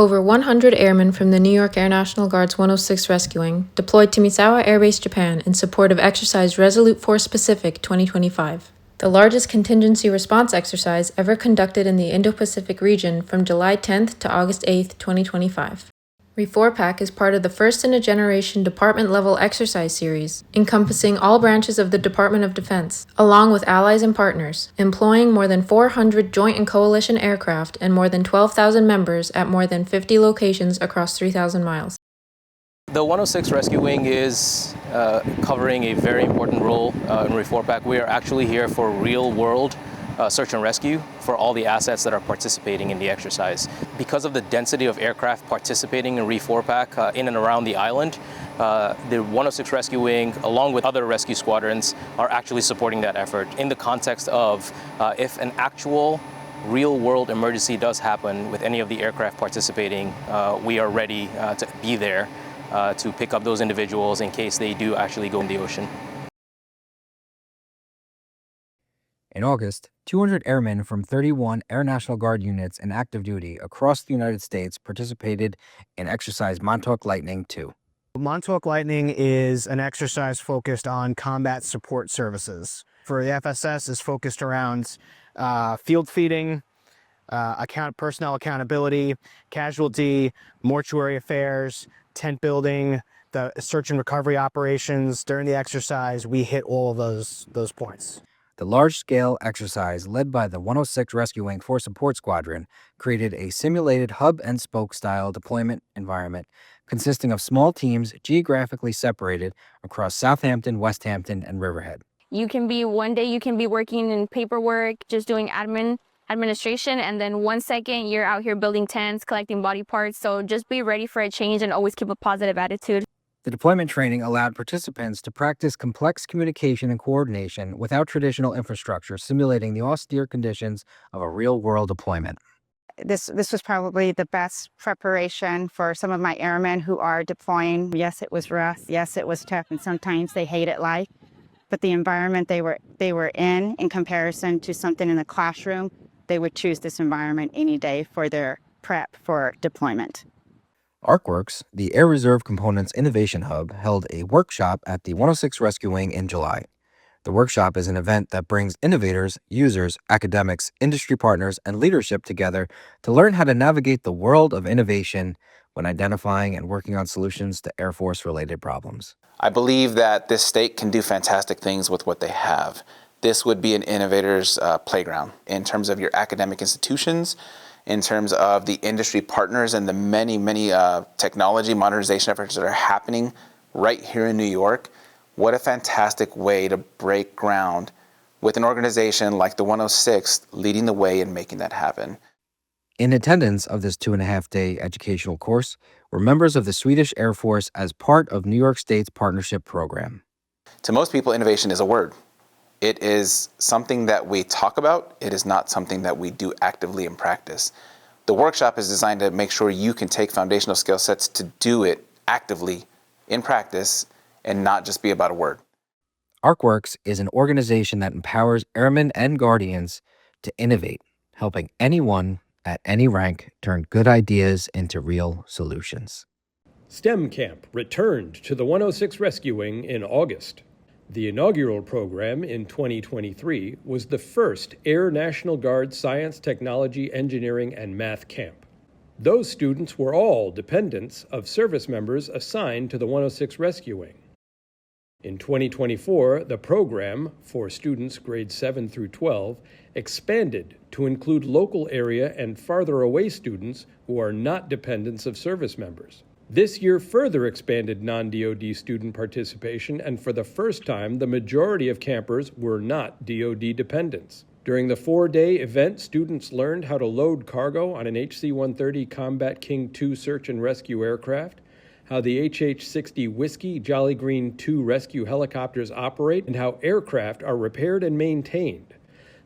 Over 100 airmen from the New York Air National Guard's 106 Rescue Wing deployed to Misawa Air Base, Japan in support of Exercise Resolute Force Pacific 2025, the largest contingency response exercise ever conducted in the Indo-Pacific region from July 10th to August 8th, 2025. RE4PAC is part of the first-in-a-generation department-level exercise series, encompassing all branches of the Department of Defense, along with allies and partners, employing more than 400 joint and coalition aircraft and more than 12,000 members at more than 50 locations across 3,000 miles. The 106 Rescue Wing is covering a very important role in RE4PAC. We are actually here for real-world search and rescue for all the assets that are participating in the exercise. Because of the density of aircraft participating in RE4PAC in and around the island, the 106 Rescue Wing, along with other rescue squadrons, are actually supporting that effort in the context of if an actual real-world emergency does happen with any of the aircraft participating, we are ready to be there to pick up those individuals in case they do actually go in the ocean. In August, 200 airmen from 31 Air National Guard units in active duty across the United States participated in Exercise Montauk Lightning II. Montauk Lightning is an exercise focused on combat support services. For the FSS is focused around field feeding, personnel accountability, casualty, mortuary affairs, tent building, the search and recovery operations. During the exercise, we hit all of those points. The large-scale exercise led by the 106 Rescue Wing Force Support Squadron created a simulated hub-and-spoke style deployment environment consisting of small teams geographically separated across Southampton, Westhampton, and Riverhead. One day you can be working in paperwork, just doing administration, and then one second you're out here building tents, collecting body parts. So just be ready for a change and always keep a positive attitude. The deployment training allowed participants to practice complex communication and coordination without traditional infrastructure, simulating the austere conditions of a real-world deployment. This was probably the best preparation for some of my airmen who are deploying. Yes, it was rough. Yes, it was tough, and sometimes they hated life. But the environment they were in comparison to something in the classroom, they would choose this environment any day for their prep for deployment. ArcWorks, the Air Reserve Components Innovation Hub, held a workshop at the 106 Rescue Wing in July. The workshop is an event that brings innovators, users, academics, industry partners, and leadership together to learn how to navigate the world of innovation when identifying and working on solutions to Air Force-related problems. I believe that this state can do fantastic things with what they have. This would be an innovator's playground in terms of your academic institutions, in terms of the industry partners and the many technology modernization efforts that are happening right here in New York. What a fantastic way to break ground with an organization like the 106 leading the way in making that happen. In attendance of this 2.5-day educational course were members of the Swedish Air Force as part of New York State's partnership program. To most people, innovation is a word. It is something that we talk about. It is not something that we do actively in practice. The workshop is designed to make sure you can take foundational skill sets to do it actively in practice and not just be about a word. ArcWorks is an organization that empowers airmen and guardians to innovate, helping anyone at any rank turn good ideas into real solutions. STEM Camp returned to the 106 Rescue Wing in August. The inaugural program in 2023 was the first Air National Guard Science, Technology, Engineering, and Math Camp. Those students were all dependents of service members assigned to the 106 Rescue Wing. In 2024, the program for students grades 7 through 12 expanded to include local area and farther away students who are not dependents of service members. This year further expanded non-DoD student participation, and for the first time, the majority of campers were not DoD dependents. During the 4-day event, students learned how to load cargo on an HC-130 Combat King II search and rescue aircraft, how the HH-60 Whiskey Jolly Green II rescue helicopters operate, and how aircraft are repaired and maintained.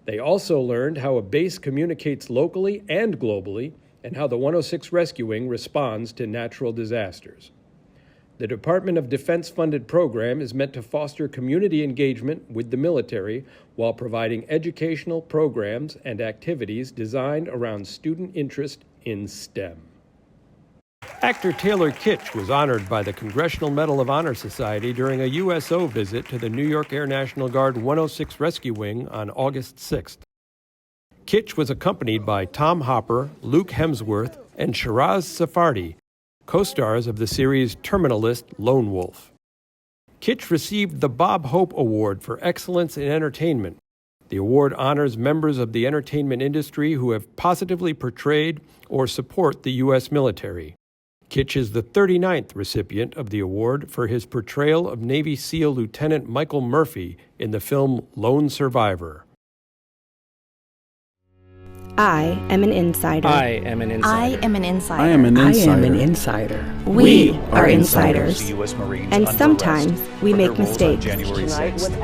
They also learned how a base communicates locally and globally, and how the 106 Rescue Wing responds to natural disasters. The Department of Defense-funded program is meant to foster community engagement with the military while providing educational programs and activities designed around student interest in STEM. Actor Taylor Kitsch was honored by the Congressional Medal of Honor Society during a USO visit to the New York Air National Guard 106 Rescue Wing on August 6th. Kitsch was accompanied by Tom Hopper, Luke Hemsworth, and Shiraz Sephardi, co-stars of the series Terminalist Lone Wolf. Kitsch received the Bob Hope Award for Excellence in Entertainment. The award honors members of the entertainment industry who have positively portrayed or support the U.S. military. Kitsch is the 39th recipient of the award for his portrayal of Navy SEAL Lieutenant Michael Murphy in the film Lone Survivor. I am an insider. I am an insider. I am an insider. I am an insider. I am an insider. We are insiders. And under sometimes we make mistakes.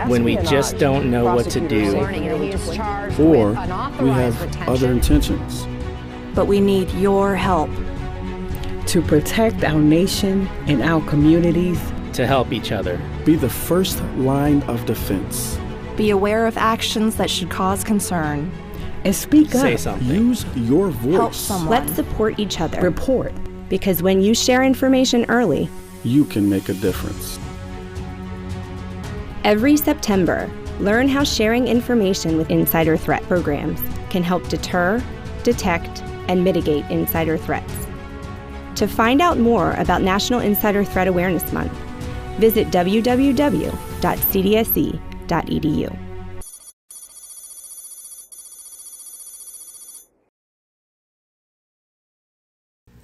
When we just don't know what to do. Or we have other intentions. But we need your help. To protect our nation and our communities. To help each other. Be the first line of defense. Be aware of actions that should cause concern. And speak up. Say something. Use your voice. Help someone. Let's support each other. Report. Because when you share information early, you can make a difference. Every September, learn how sharing information with insider threat programs can help deter, detect, and mitigate insider threats. To find out more about National Insider Threat Awareness Month, visit www.cdsc.edu.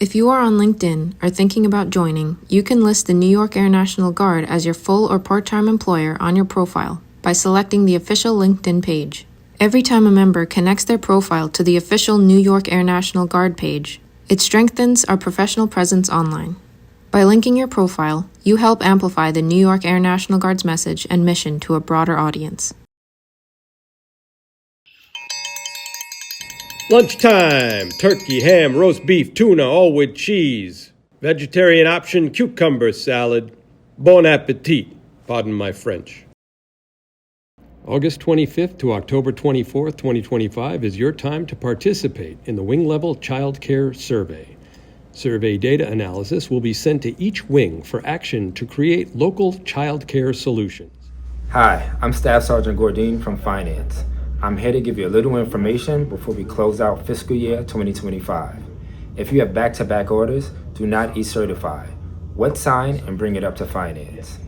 If you are on LinkedIn or thinking about joining, you can list the New York Air National Guard as your full or part-time employer on your profile by selecting the official LinkedIn page. Every time a member connects their profile to the official New York Air National Guard page, it strengthens our professional presence online. By linking your profile, you help amplify the New York Air National Guard's message and mission to a broader audience. Lunchtime! Turkey, ham, roast beef, tuna, all with cheese. Vegetarian option, cucumber salad. Bon appetit, pardon my French. August 25th to October 24th, 2025 is your time to participate in the Wing Level Child Care Survey. Survey data analysis will be sent to each wing for action to create local child care solutions. Hi, I'm Staff Sergeant Gordine from Finance. I'm here to give you a little information before we close out fiscal year 2025. If you have back-to-back orders, do not e-certify. Wet sign and bring it up to Finance.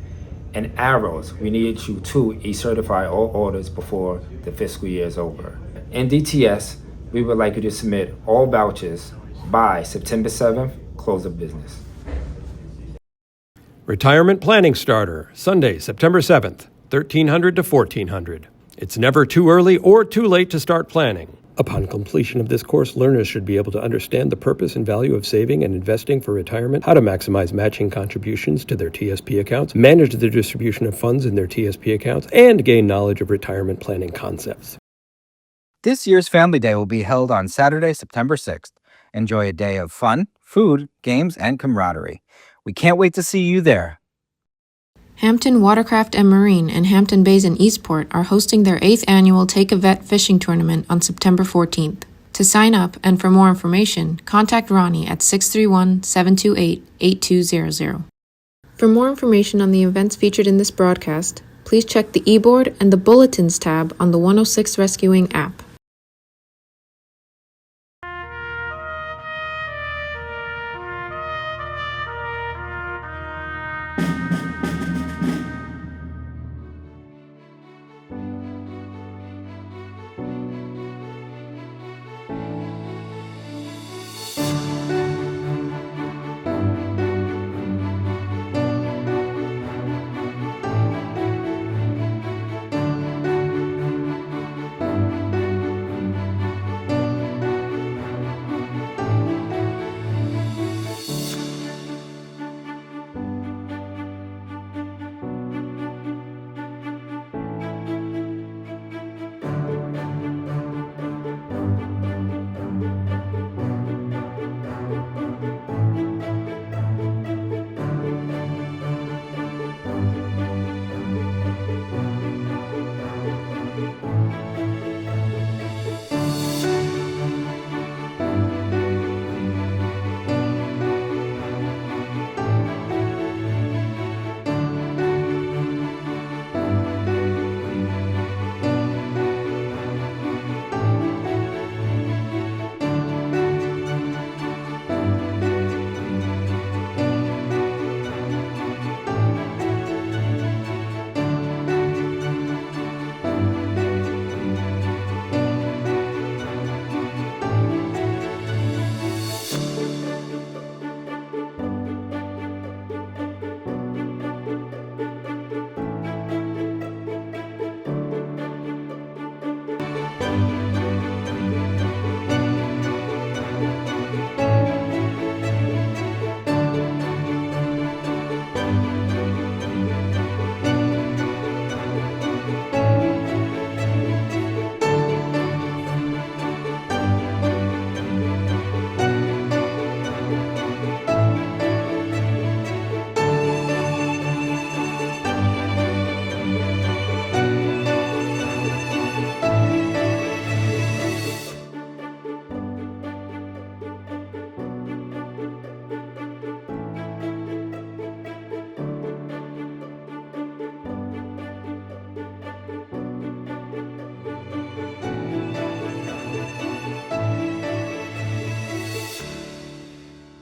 And arrows, we need you to e-certify all orders before the fiscal year is over. In DTS, we would like you to submit all vouchers by September 7th, close of business. Retirement Planning Starter, Sunday, September 7th, 1300 to 1400. It's never too early or too late to start planning. Upon completion of this course, learners should be able to understand the purpose and value of saving and investing for retirement, how to maximize matching contributions to their TSP accounts, manage the distribution of funds in their TSP accounts, and gain knowledge of retirement planning concepts. This year's Family Day will be held on Saturday, September 6th. Enjoy a day of fun, food, games, and camaraderie. We can't wait to see you there. Hampton Watercraft and Marine and Hampton Bays and Eastport are hosting their 8th annual Take a Vet fishing tournament on September 14th. To sign up and for more information, contact Ronnie at 631-728-8200. For more information on the events featured in this broadcast, please check the e-board and the Bulletins tab on the 106 Rescuing app.